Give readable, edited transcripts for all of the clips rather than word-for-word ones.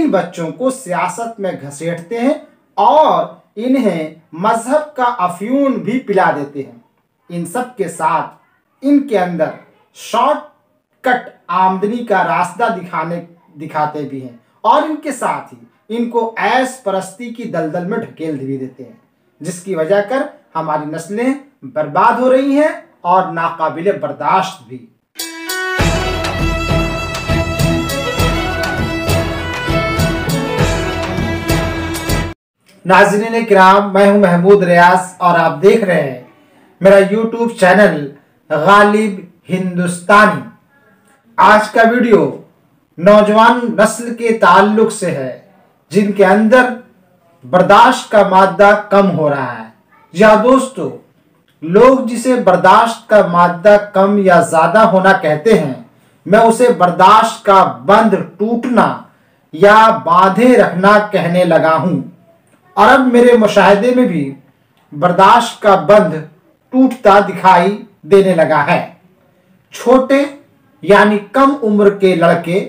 इन बच्चों को सियासत में घसीटते हैं और इन्हें मजहब का अफ्यून भी पिला देते हैं। इन सब के साथ इनके अंदर शॉर्टकट आमदनी का रास्ता दिखाते भी हैं और इनके साथ ही इनको ऐश परस्ती की दलदल में ढकेल भी देते हैं, जिसकी वजह कर हमारी नस्लें बर्बाद हो रही हैं और नाकाबिले बर्दाश्त भी। नाज़रीन किराम, मैं हूं महमूद रियाज और आप देख रहे हैं मेरा यूट्यूब चैनल गालिब हिंदुस्तानी। आज का वीडियो नौजवान नस्ल के ताल्लुक से है जिनके अंदर बर्दाश्त का मादा कम हो रहा है। या दोस्तों, लोग जिसे बर्दाश्त का मादा कम या ज़्यादा होना कहते हैं, मैं उसे बर्दाश्त का बंध टूटना या बांधे रखना कहने लगा हूं। और अब मेरे मुशाहिदे में भी बर्दाश्त का बंध टूटता दिखाई देने लगा है। छोटे यानी कम उम्र के लड़के,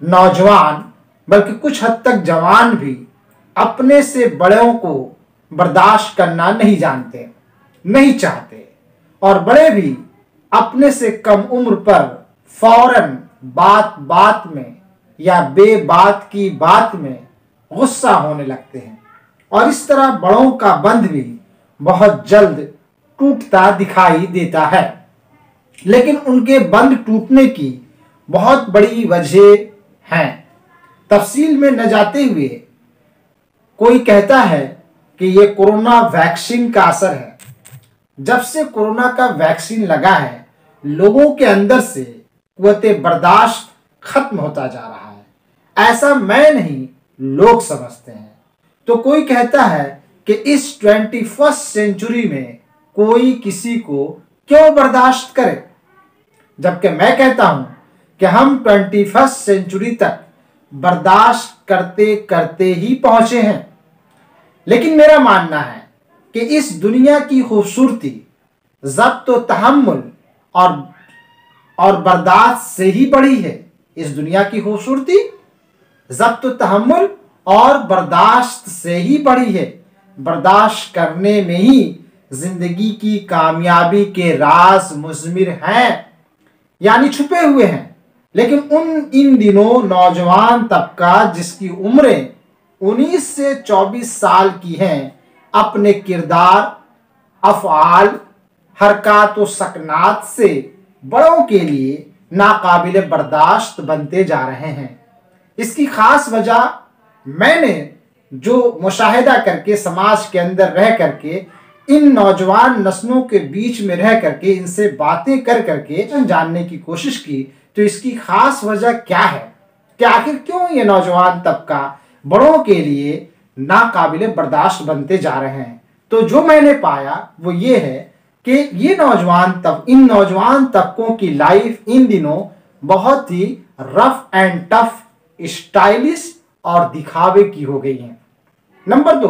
नौजवान, बल्कि कुछ हद तक जवान भी अपने से बड़ों को बर्दाश्त करना नहीं जानते, नहीं चाहते, और बड़े भी अपने से कम उम्र पर फौरन बात बात में या बेबात की बात में गुस्सा होने लगते हैं और इस तरह बड़ों का बंध भी बहुत जल्द टूटता दिखाई देता है। लेकिन उनके बंध टूटने की बहुत बड़ी वजह हैं। तफसील में न जाते हुए कोई कहता है कि ये कोरोना वैक्सीन का असर है। जब से कोरोना का वैक्सीन लगा है, लोगों के अंदर से कुव्वते बर्दाश्त खत्म होता जा रहा है। ऐसा मैं नहीं, लोग समझते हैं। तो कोई कहता है कि इस 21वीं सेंचुरी में कोई किसी को क्यों बर्दाश्त करे, जबकि मैं कहता हूं कि हम 21वीं सेंचुरी तक बर्दाश्त करते करते ही पहुंचे हैं। लेकिन मेरा मानना है कि इस दुनिया की खूबसूरती ज़ब्त व तहम्मुल और बर्दाश्त से ही बढ़ी है। इस दुनिया की खूबसूरती ज़ब्त व तहम्मुल और बर्दाश्त से ही बढ़ी है। बर्दाश्त करने में ही जिंदगी की कामयाबी के राज मुज़मिर हैं, यानी छुपे हुए हैं। लेकिन इन दिनों नौजवान तबका जिसकी उम्रें 19 से 24 साल की हैं, अपने किरदार, अफ़आल, हरकत व सकनात से बड़ों के लिए नाकाबिले बर्दाश्त बनते जा रहे हैं। इसकी खास वजह मैंने जो मुशाहिदा करके समाज के अंदर रह करके इन नौजवान नस्लों के बीच में रह करके इनसे बातें कर करके जानने की कोशिश की, तो इसकी खास वजह क्या है कि आखिर क्यों ये नौजवान तबका बड़ों के लिए नाकाबिले बर्दाश्त बनते जा रहे हैं। तो जो मैंने पाया वो ये है कि इन नौजवान तबकों की लाइफ इन दिनों बहुत ही रफ एंड टफ, स्टाइलिश और दिखावे की हो गई है। नंबर 2,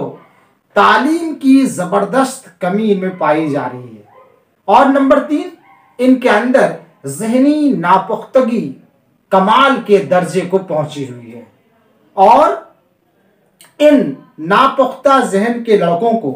तालीम की जबरदस्त कमी इनमें पाई जा रही है। और नंबर 3, इनके अंदर जहनी नापुख्तगी कमाल के दर्जे को पहुंची हुई है। और इन नापुख्ता जहन के लड़कों को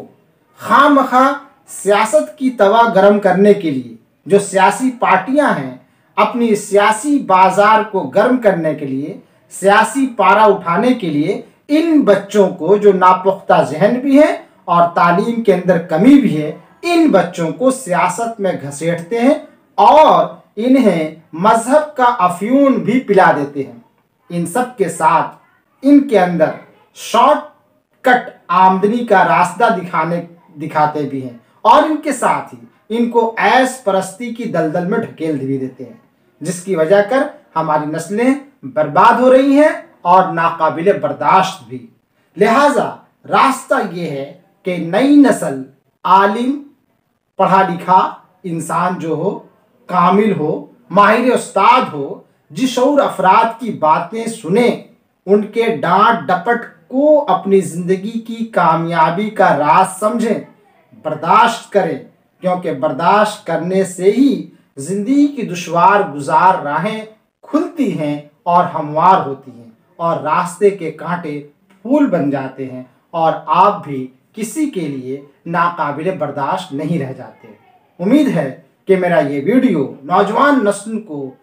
खामखा सियासत की तवा गरम करने के लिए जो सियासी पार्टियां हैं, अपनी सियासी बाजार को गर्म करने के लिए, सियासी पारा उठाने के लिए इन बच्चों को, जो नापुख्ता जहन भी है और तालीम के अंदर कमी भी है, इन बच्चों को सियासत में घसीटते हैं और इन्हें मजहब का अफ्यून भी पिला देते हैं। इन सब के साथ इनके अंदर शॉर्टकट आमदनी का रास्ता दिखाते भी हैं और इनके साथ ही इनको ऐश परस्ती की दलदल में ढकेल भी देते हैं, जिसकी वजह कर हमारी नस्लें बर्बाद हो रही हैं और नाकाबिले बर्दाश्त भी। लिहाजा रास्ता ये है कि नई नस्ल आलिम, पढ़ा लिखा इंसान जो हो, कामिल हो, माहिर उस्ताद हो, जिशऊर अफराद की बातें सुने, उनके डांट डपट को अपनी जिंदगी की कामयाबी का राज समझें, बर्दाश्त करें, क्योंकि बर्दाश्त करने से ही जिंदगी की दुश्वार गुजार राहें खुलती हैं और हमवार होती हैं और रास्ते के कांटे फूल बन जाते हैं और आप भी किसी के लिए नाकाबिले बर्दाश्त नहीं रह जाते। उम्मीद है कि मेरा ये वीडियो नौजवान नस्ल को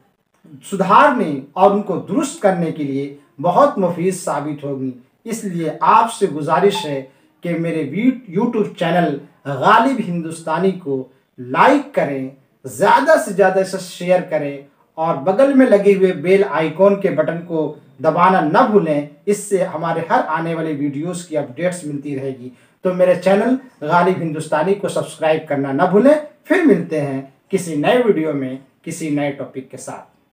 सुधारने और उनको दुरुस्त करने के लिए बहुत मुफीद साबित होगी। इसलिए आपसे गुजारिश है कि मेरे यूट्यूब चैनल गालिब हिंदुस्तानी को लाइक करें, ज़्यादा से ज़्यादा इसे शेयर करें और बगल में लगे हुए बेल आइकॉन के बटन को दबाना न भूलें। इससे हमारे हर आने वाले वीडियोस की अपडेट्स मिलती रहेगी। तो मेरे चैनल गालिब हिंदुस्तानी को सब्सक्राइब करना न भूलें। फिर मिलते हैं किसी नए वीडियो में किसी नए टॉपिक के साथ।